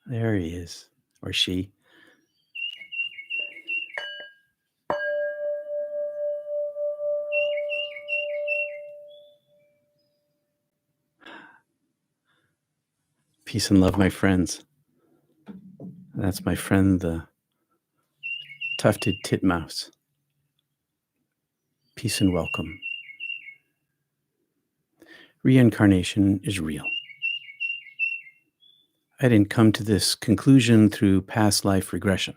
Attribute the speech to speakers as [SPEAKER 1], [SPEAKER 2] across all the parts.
[SPEAKER 1] There he is, or she. Peace and love, my friends. That's my friend, the tufted titmouse. Peace and welcome. Reincarnation is real. I didn't come to this conclusion through past life regression.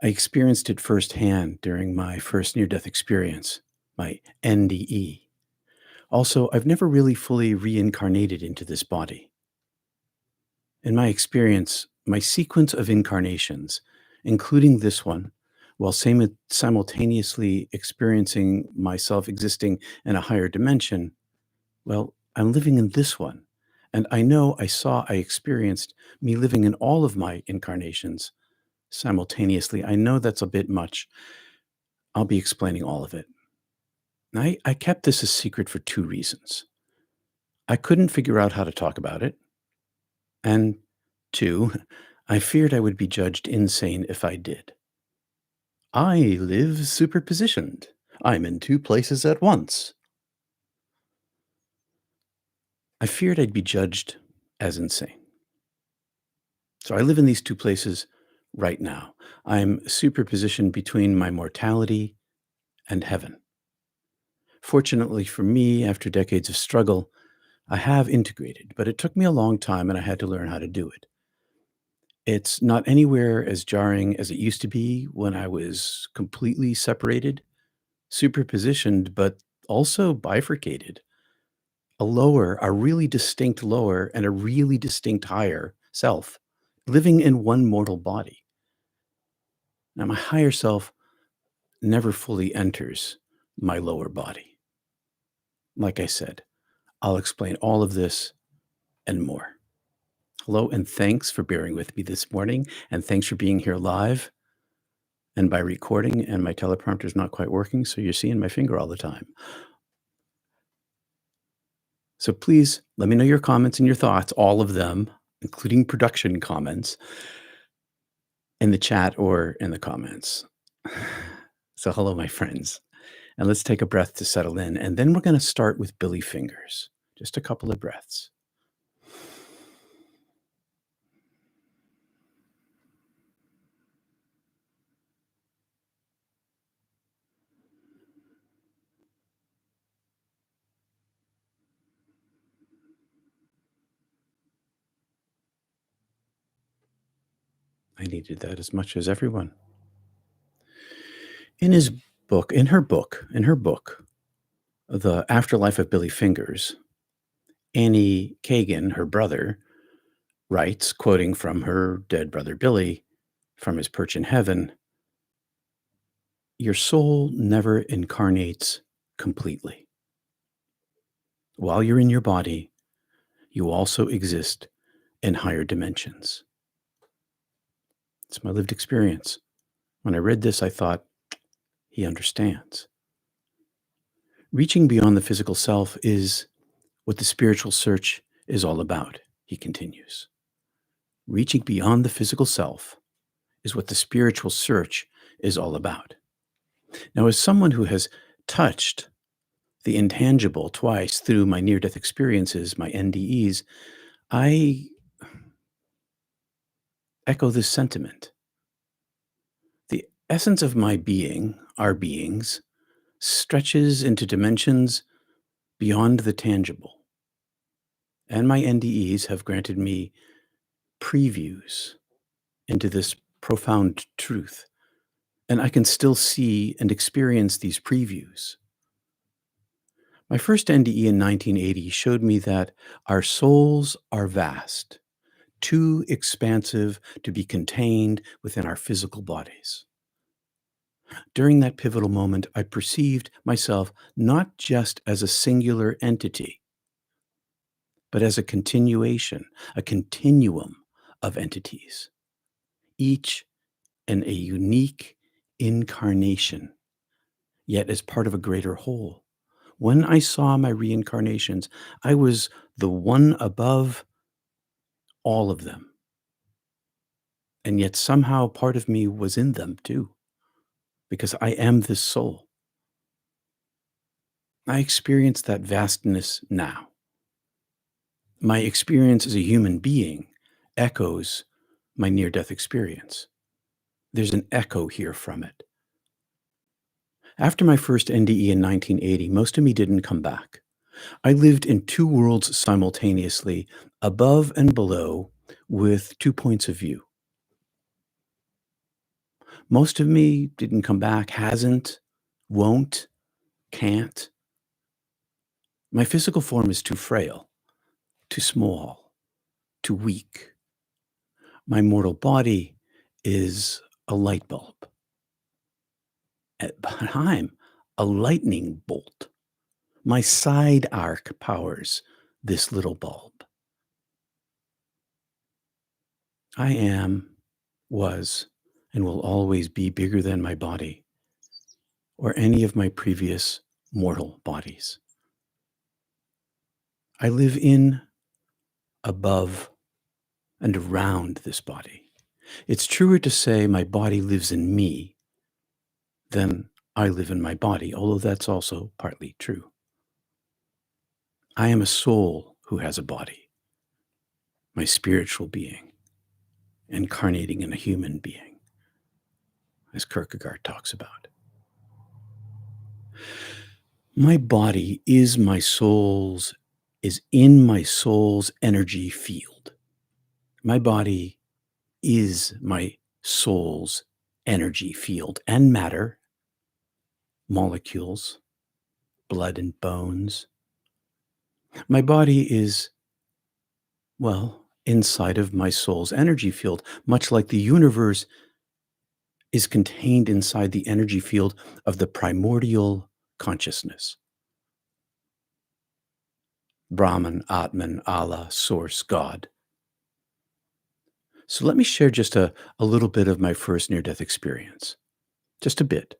[SPEAKER 1] I experienced it firsthand during my first near death experience, my NDE. Also, I've never really fully reincarnated into this body. In my experience, my sequence of incarnations, including this one, while simultaneously experiencing myself existing in a higher dimension, well, I'm living in this one. And I experienced me living in all of my incarnations simultaneously. I know that's a bit much. I'll be explaining all of it. I kept this a secret for two reasons. I couldn't figure out how to talk about it. And two, I feared I would be judged insane if I did. I live superpositioned. I'm in two places at once. I feared I'd be judged as insane. So I live in these two places right now. I'm superpositioned between my mortality and heaven. Fortunately for me, after decades of struggle, I have integrated, but it took me a long time and I had to learn how to do it. It's not anywhere as jarring as it used to be when I was completely separated, superpositioned, but also bifurcated. A really distinct lower, and a really distinct higher self living in one mortal body. Now, my higher self never fully enters my lower body. Like I said, I'll explain all of this and more. Hello, and thanks for bearing with me this morning, and thanks for being here live and by recording. And my teleprompter's not quite working, so you're seeing my finger all the time. So please let me know your comments and your thoughts, all of them, including production comments, in the chat or in the comments. So hello, my friends. And let's take a breath to settle in. And then we're going to start with Billy Fingers. Just a couple of breaths. I needed that as much as everyone. In her book, The Afterlife of Billy Fingers, Annie Kagan, her brother, writes, quoting from her dead brother Billy from his perch in heaven, "Your soul never incarnates completely. While you're in your body, you also exist in higher dimensions." It's my lived experience. When I read this, I thought, he understands. Reaching beyond the physical self is what the spiritual search is all about, he continues. Reaching beyond the physical self is what the spiritual search is all about. Now, as someone who has touched the intangible twice through my near-death experiences, my NDEs, I echo this sentiment. The essence of my being, our beings, stretches into dimensions beyond the tangible. And my NDEs have granted me previews into this profound truth. And I can still see and experience these previews. My first NDE in 1980 showed me that our souls are vast, too expansive to be contained within our physical bodies. During that pivotal moment, I perceived myself not just as a singular entity, but as a continuation, a continuum of entities, each in a unique incarnation, yet as part of a greater whole. When I saw my reincarnations, I was the one above all of them, And yet somehow part of me was in them too, because I am this soul. I experience that vastness now. My experience as a human being echoes my near death experience. There's an echo here from it. After my first NDE in 1980, most of me didn't come back. I lived in two worlds simultaneously, above and below, with two points of view. Most of me didn't come back, hasn't, won't, can't. My physical form is too frail, too small, too weak. My mortal body is a light bulb, but I'm a lightning bolt. My side arc powers this little bulb. I am, was, and will always be bigger than my body or any of my previous mortal bodies. I live in, above, and around this body. It's truer to say my body lives in me than I live in my body, although that's also partly true. I am a soul who has a body, my spiritual being, incarnating in a human being, as Kierkegaard talks about. My body is in my soul's energy field. My body is my soul's energy field and matter, molecules, blood and bones. My body is, well, inside of my soul's energy field, much like the universe is contained inside the energy field of the primordial consciousness. Brahman, Atman, Allah, Source, God. So let me share just a little bit of my first near death experience. Just a bit.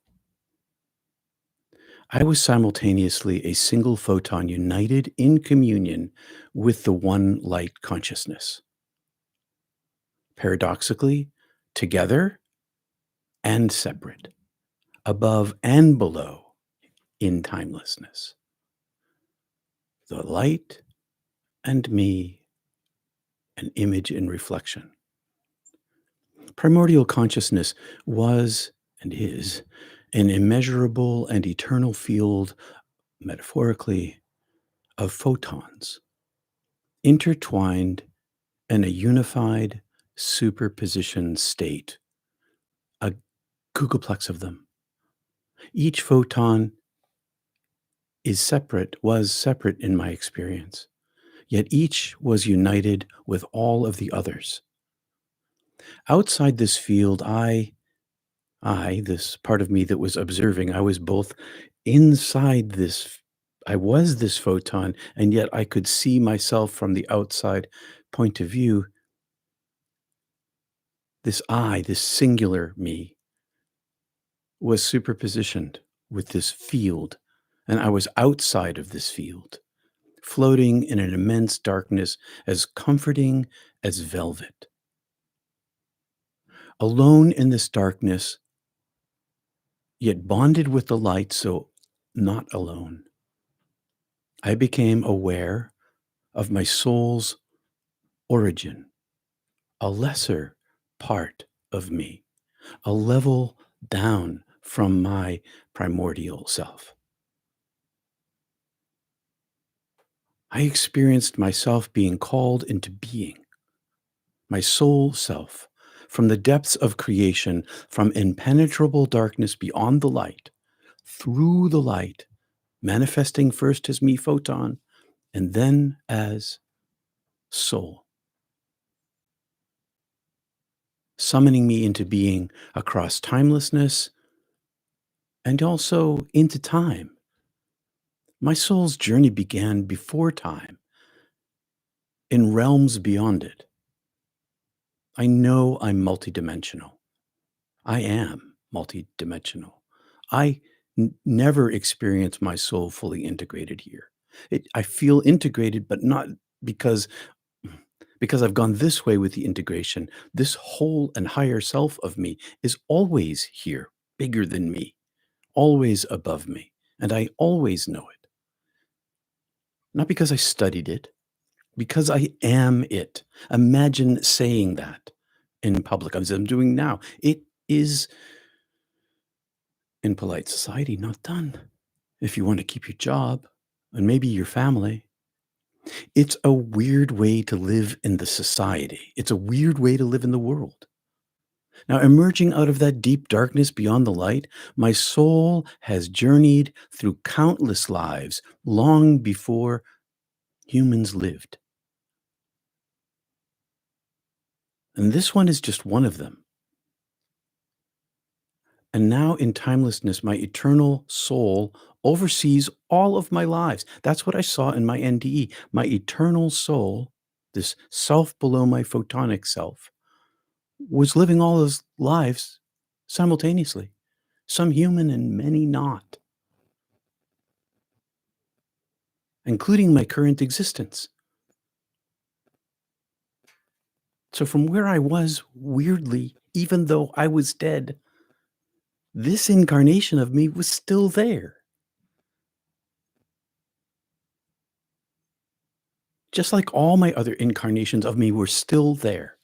[SPEAKER 1] I was simultaneously a single photon united in communion with the one light consciousness. Paradoxically, together and separate, above and below in timelessness. The light and me, an image in reflection. Primordial consciousness was and is an immeasurable and eternal field, metaphorically, of photons, intertwined in a unified superposition state, a googolplex of them. Each photon was separate in my experience, yet each was united with all of the others. Outside this field, this part of me that was observing, I was both inside this, I was this photon, and yet I could see myself from the outside point of view. This singular me, was superpositioned with this field, and I was outside of this field, floating in an immense darkness as comforting as velvet. Alone in this darkness, yet bonded with the light, so not alone. I became aware of my soul's origin, a lesser part of me, a level down from my primordial self. I experienced myself being called into being, my soul self, from the depths of creation, from impenetrable darkness beyond the light, through the light, manifesting first as me photon and then as soul, summoning me into being across timelessness and also into time. My soul's journey began before time, in realms beyond it. I know I'm multidimensional. I am multidimensional. I never experience my soul fully integrated here. I feel integrated, but not because because I've gone this way with the integration. This whole and higher self of me is always here, bigger than me, always above me. And I always know it. Not because I studied it, because I am it. Imagine saying that in public, as I'm doing now. It is, in polite society, not done. If you want to keep your job and maybe your family, it's a weird way to live in the society. It's a weird way to live in the world. Now, emerging out of that deep darkness beyond the light, my soul has journeyed through countless lives long before humans lived. And this one is just one of them. And now in timelessness, my eternal soul oversees all of my lives. That's what I saw in my NDE. My eternal soul, this self below my photonic self, was living all those lives simultaneously, some human and many not, including my current existence. So from where I was, weirdly, even though I was dead, this incarnation of me was still there. Just like all my other incarnations of me were still there.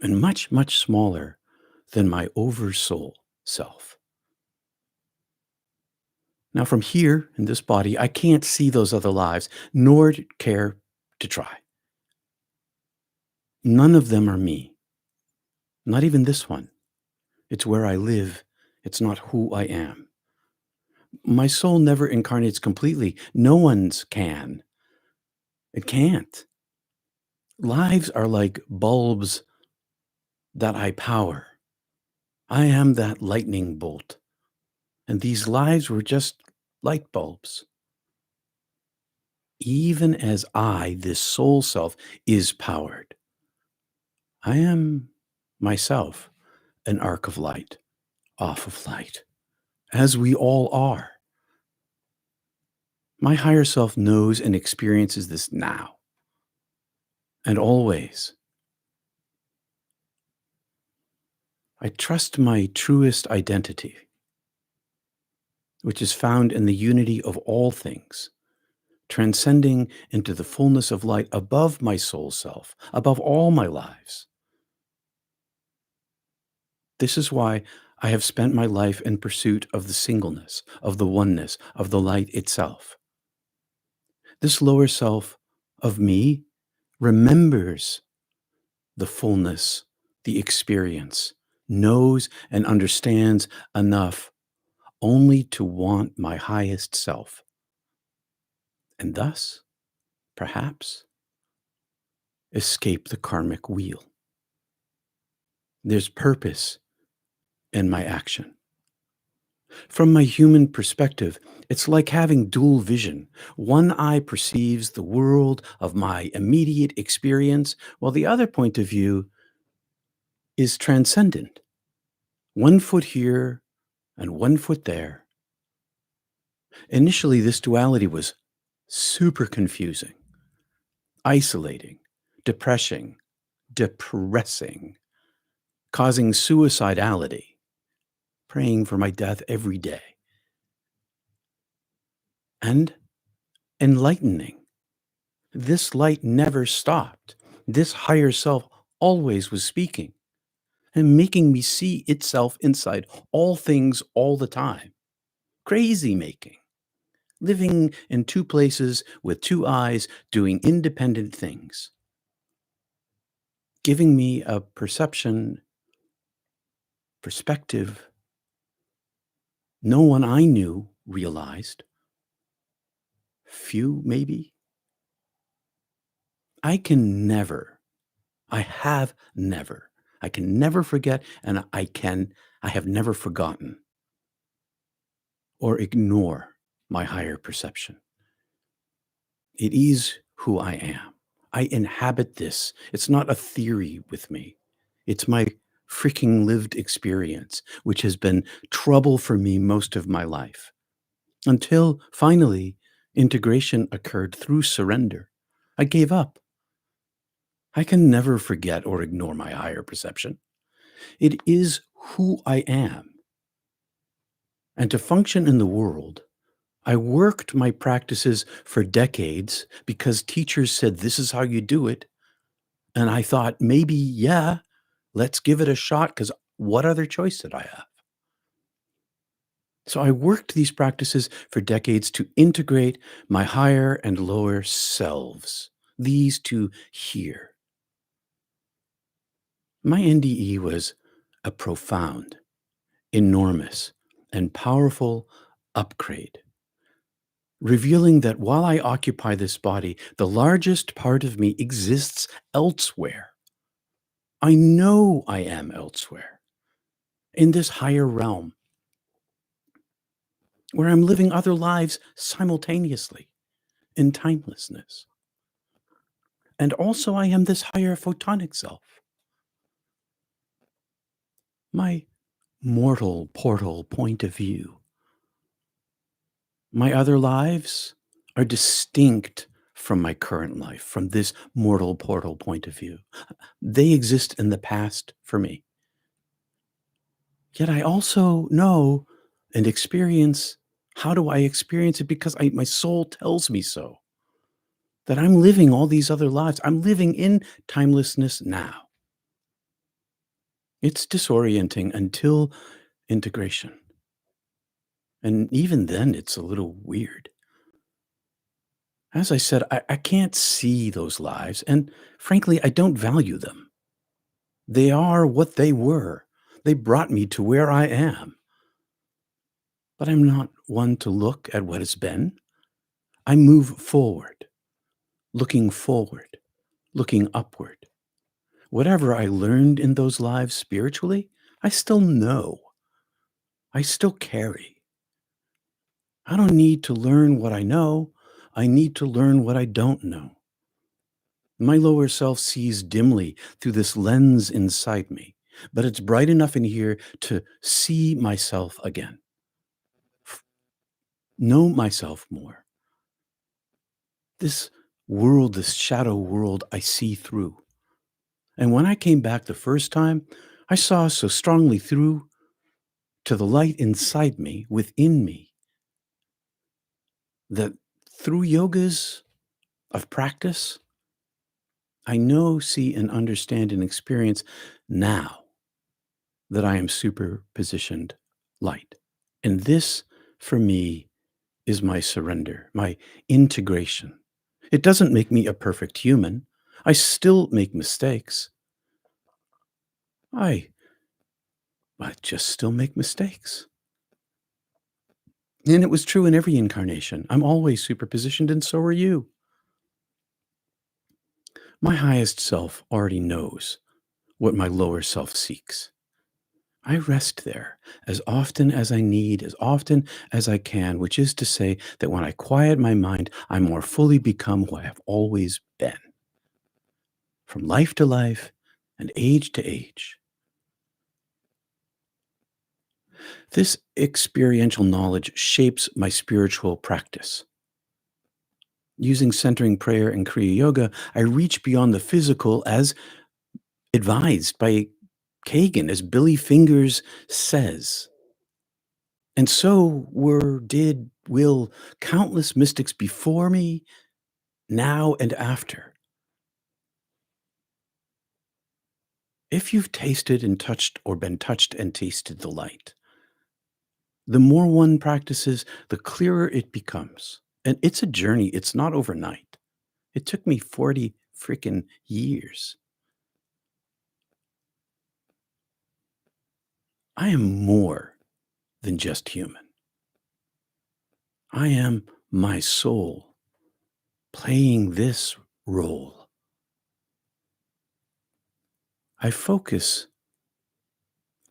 [SPEAKER 1] And much, much smaller than my oversoul self. Now, from here in this body, I can't see those other lives, nor care to try. None of them are me. Not even this one. It's where I live. It's not who I am. My soul never incarnates completely. No one's can. It can't. Lives are like bulbs that I power. I am that lightning bolt. And these lives were just light bulbs. Even as I, this soul self, is powered, I am myself an arc of light, off of light, as we all are. My higher self knows and experiences this now and always. I trust my truest identity, which is found in the unity of all things, transcending into the fullness of light above my soul self, above all my lives. This is why I have spent my life in pursuit of the singleness, of the oneness, of the light itself. This lower self of me remembers the fullness, the experience, knows and understands enough only to want my highest self. And thus, perhaps, escape the karmic wheel. There's purpose in my action. From my human perspective, it's like having dual vision. One eye perceives the world of my immediate experience, while the other point of view is transcendent. 1 foot here and 1 foot there. Initially, this duality was super confusing, isolating, depressing, causing suicidality, praying for my death every day, and enlightening. This light never stopped. This higher self always was speaking and making me see itself inside all things all the time. Crazy making. Living in two places with two eyes, doing independent things. Giving me a perception, perspective no one I knew realized. Few, maybe. I can never, I have never, I can never forget, and I have never forgotten or ignore my higher perception. It is who I am. I inhabit this. It's not a theory with me. It's my freaking lived experience, which has been trouble for me most of my life. Until finally, integration occurred through surrender. I gave up. I can never forget or ignore my higher perception. It is who I am. And to function in the world, I worked my practices for decades because teachers said, this is how you do it. And I thought, maybe, yeah, let's give it a shot because what other choice did I have? So I worked these practices for decades to integrate my higher and lower selves, these two here. My NDE was a profound, enormous, and powerful upgrade, revealing that while I occupy this body, the largest part of me exists elsewhere. I know I am elsewhere, in this higher realm, where I'm living other lives simultaneously in timelessness. And also, I am this higher photonic self, my mortal portal point of view. My other lives are distinct from my current life, from this mortal portal point of view. They exist in the past for me. Yet I also know and experience. How do I experience it? Because my soul tells me so, that I'm living all these other lives. I'm living in timelessness now. It's disorienting until integration. And even then, it's a little weird. As I said, I can't see those lives. And frankly, I don't value them. They are what they were. They brought me to where I am. But I'm not one to look at what has been. I move forward, looking upward. Whatever I learned in those lives spiritually, I still know. I still carry. I don't need to learn what I know. I need to learn what I don't know. My lower self sees dimly through this lens inside me, but it's bright enough in here to see myself again, know myself more. This world, this shadow world, I see through. And when I came back the first time, I saw so strongly through to the light inside me, within me, that through yogas of practice, I know, see, and understand and experience now that I am superpositioned light. And this, for me, is my surrender, my integration. It doesn't make me a perfect human. I still make mistakes. I, I just still make mistakes. And it was true in every incarnation. I'm always superpositioned, and so are you. My highest self already knows what my lower self seeks. I rest there as often as I need, as often as I can, which is to say that when I quiet my mind, I more fully become who I have always been, from life to life and age to age. This experiential knowledge shapes my spiritual practice. Using centering prayer and Kriya Yoga, I reach beyond the physical as advised by Kagan, as Billy Fingers says. And so will countless mystics before me, now and after. If you've tasted and touched or been touched and tasted the light, the more one practices, the clearer it becomes. And it's a journey. It's not overnight. It took me 40 freaking years. I am more than just human. I am my soul playing this role. I focus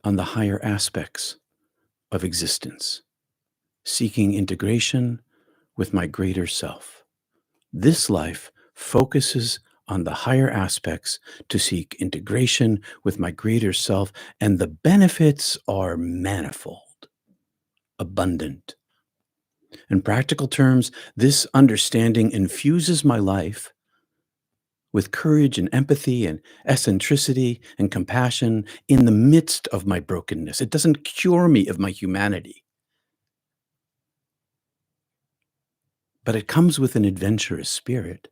[SPEAKER 1] on the higher aspects of existence, seeking integration with my greater self. This life focuses on the higher aspects to seek integration with my greater self, and the benefits are manifold, abundant. In practical terms, this understanding infuses my life with courage and empathy and eccentricity and compassion in the midst of my brokenness. It doesn't cure me of my humanity, but it comes with an adventurous spirit.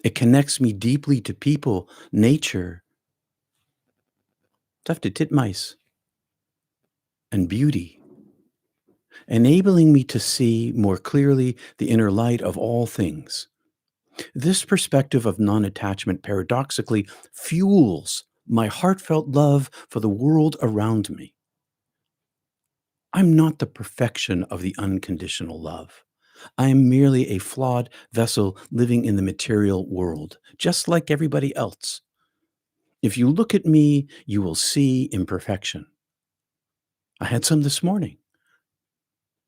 [SPEAKER 1] It connects me deeply to people, nature, tough to titmice, and beauty, enabling me to see more clearly the inner light of all things. This perspective of non attachment paradoxically fuels my heartfelt love for the world around me. I'm not the perfection of the unconditional love. I am merely a flawed vessel living in the material world, just like everybody else. If you look at me, you will see imperfection. I had some this morning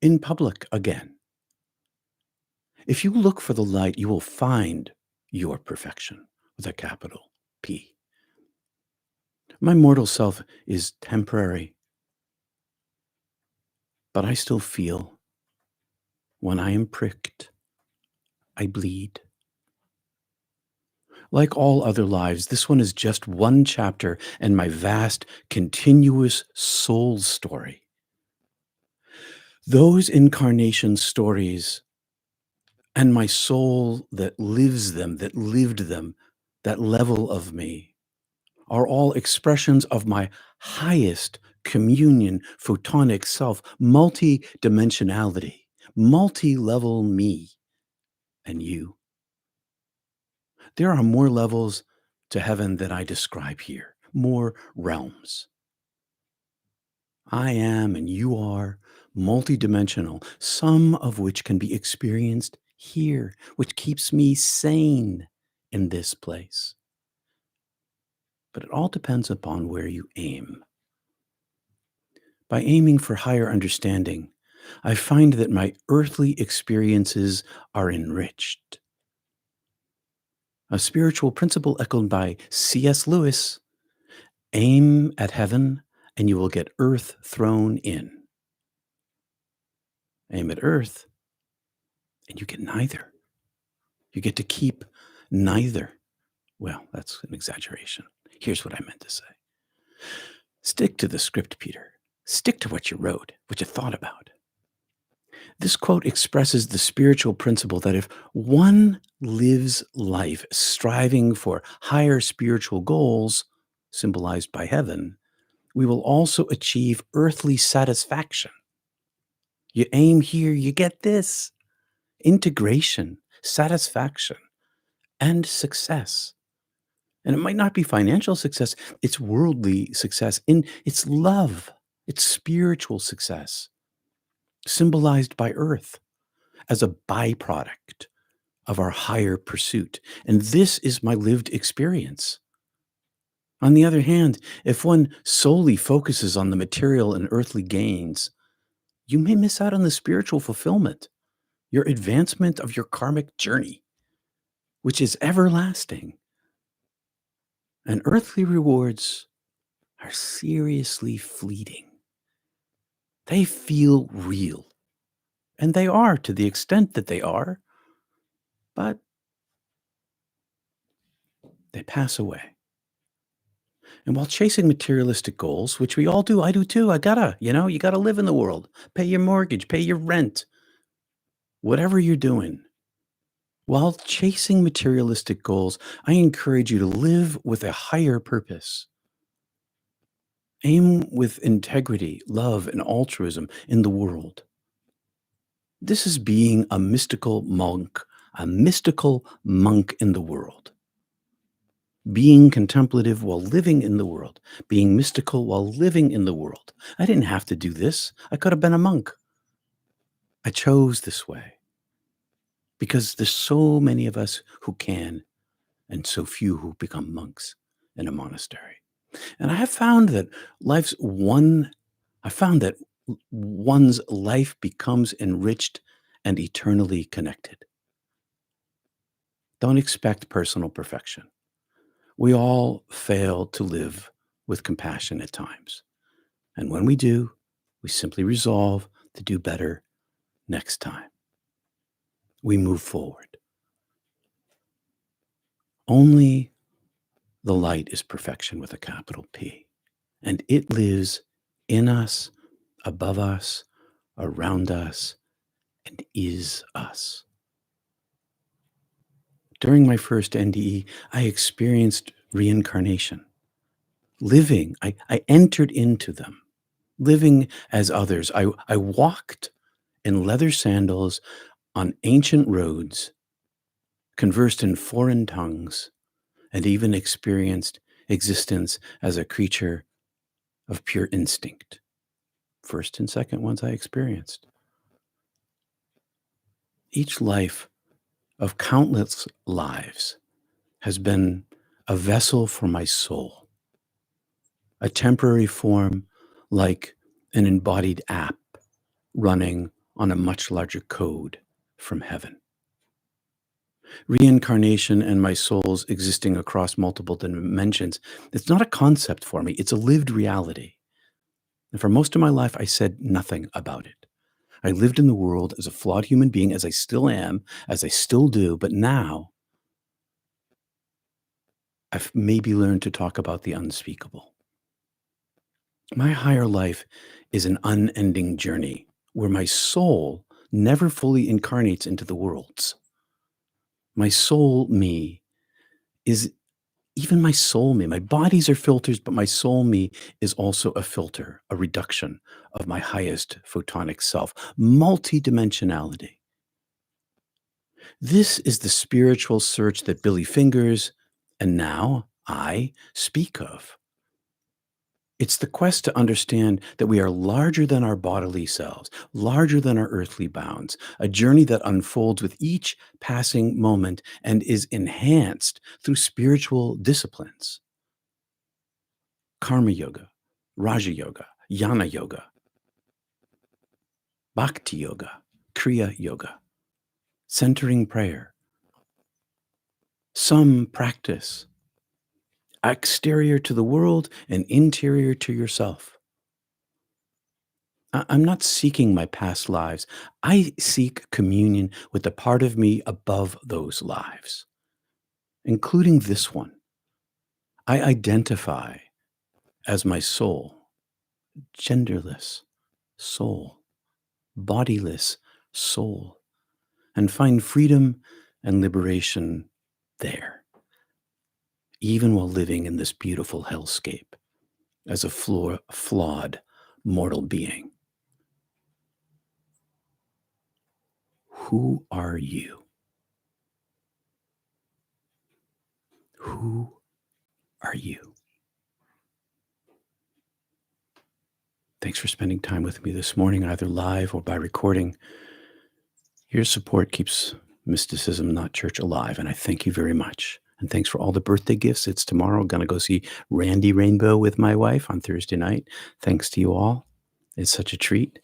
[SPEAKER 1] in public again. If you look for the light, you will find your perfection with a capital P. My mortal self is temporary, but I still feel when I am pricked, I bleed. Like all other lives, this one is just one chapter in my vast, continuous soul story. Those incarnation stories and my soul that lives them, that lived them, that level of me, are all expressions of my highest communion, photonic self, multi-dimensionality, multi-level me and you. There are more levels to heaven than I describe here, more realms. I am and you are multidimensional, some of which can be experienced here, which keeps me sane in this place. But it all depends upon where you aim. By aiming for higher understanding, I find that my earthly experiences are enriched. A spiritual principle echoed by C.S. Lewis: aim at heaven and you will get earth thrown in. Aim at earth and you get neither. You get to keep neither. Well, that's an exaggeration. Here's what I meant to say. Stick to the script, Peter. Stick to what you wrote, what you thought about. This quote expresses the spiritual principle that if one lives life striving for higher spiritual goals, symbolized by heaven, we will also achieve earthly satisfaction. You aim here, you get this: integration, satisfaction, and success. And it might not be financial success, it's worldly success, it's love, it's spiritual success, symbolized by earth as a byproduct of our higher pursuit. And this is my lived experience. On the other hand, if one solely focuses on the material and earthly gains, you may miss out on the spiritual fulfillment, your advancement of your karmic journey, which is everlasting. And earthly rewards are seriously fleeting. They feel real, and they are to the extent that they are, but they pass away. And while chasing materialistic goals, which we all do, I do too, you gotta live in the world, pay your mortgage, pay your rent, whatever you're doing. While chasing materialistic goals, I encourage you to live with a higher purpose. Aim with integrity, love, and altruism in the world. This is being a mystical monk in the world. Being contemplative while living in the world, being mystical while living in the world. I didn't have to do this. I could have been a monk. I chose this way because there's so many of us who can and so few who become monks in a monastery. And I have found that one's life becomes enriched and eternally connected. Don't expect personal perfection. We all fail to live with compassion at times. And when we do, we simply resolve to do better next time. We move forward. Only the light is perfection with a capital P. And it lives in us, above us, around us, and is us. During my first NDE, I experienced reincarnation. I entered into them, living as others. I walked in leather sandals on ancient roads, conversed in foreign tongues, and even experienced existence as a creature of pure instinct. First and second ones I experienced. Each life of countless lives has been a vessel for my soul, a temporary form like an embodied app running on a much larger code from heaven. Reincarnation and my souls existing across multiple dimensions, it's not a concept for me, it's a lived reality. And for most of my life, I said nothing about it. I lived in the world as a flawed human being, as I still am, as I still do, but now I've maybe learned to talk about the unspeakable. My higher life is an unending journey where my soul never fully incarnates into the worlds. My soul me is even my soul me. My bodies are filters, but my soul me is also a filter, a reduction of my highest photonic self, multidimensionality. This is the spiritual search that Billy Fingers and now I speak of. It's the quest to understand that we are larger than our bodily selves, larger than our earthly bounds, a journey that unfolds with each passing moment and is enhanced through spiritual disciplines. Karma yoga, Raja yoga, Jnana yoga, Bhakti yoga, Kriya yoga, centering prayer. Some practice exterior to the world and interior to yourself. I'm not seeking my past lives. I seek communion with the part of me above those lives, including this one. I identify as my soul, genderless soul, bodiless soul, and find freedom and liberation there, even while living in this beautiful hellscape as a flawed mortal being. Who are you? Who are you? Thanks for spending time with me this morning, either live or by recording. Your support keeps Mysticism Not Church alive, and I thank you very much. And thanks for all the birthday gifts. It's tomorrow. Going to go see Randy Rainbow with my wife on Thursday night. Thanks to you all. It's such a treat.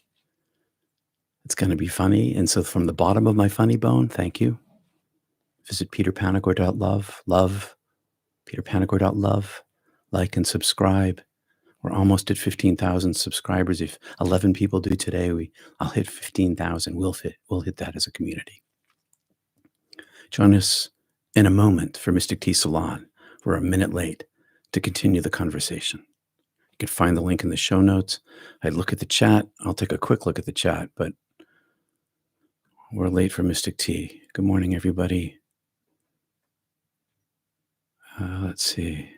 [SPEAKER 1] It's going to be funny. And so from the bottom of my funny bone, thank you. Visit peterpanagore.love, love, peterpanagore.love, like and subscribe. We're almost at 15,000 subscribers. If 11 people do today, I'll hit 15,000. We'll hit that as a community. Join us in a moment for Mystic Tea Salon. We're a minute late to continue the conversation. You can find the link in the show notes. I look at the chat. I'll take a quick look at the chat, but we're late for Mystic Tea. Good morning, everybody. Let's see.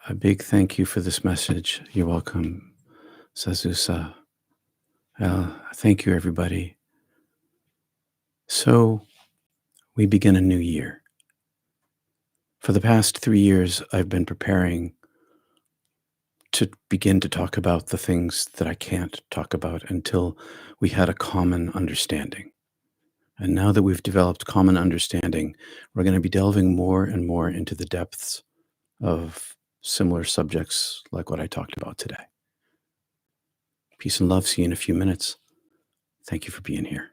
[SPEAKER 1] A big thank you for this message. You're welcome, Sazusa. Thank you, everybody. So we begin a new year. For the past 3 years, I've been preparing to begin to talk about the things that I can't talk about until we had a common understanding. And now that we've developed common understanding, we're going to be delving more and more into the depths of similar subjects like what I talked about today. Peace and love. See you in a few minutes. Thank you for being here.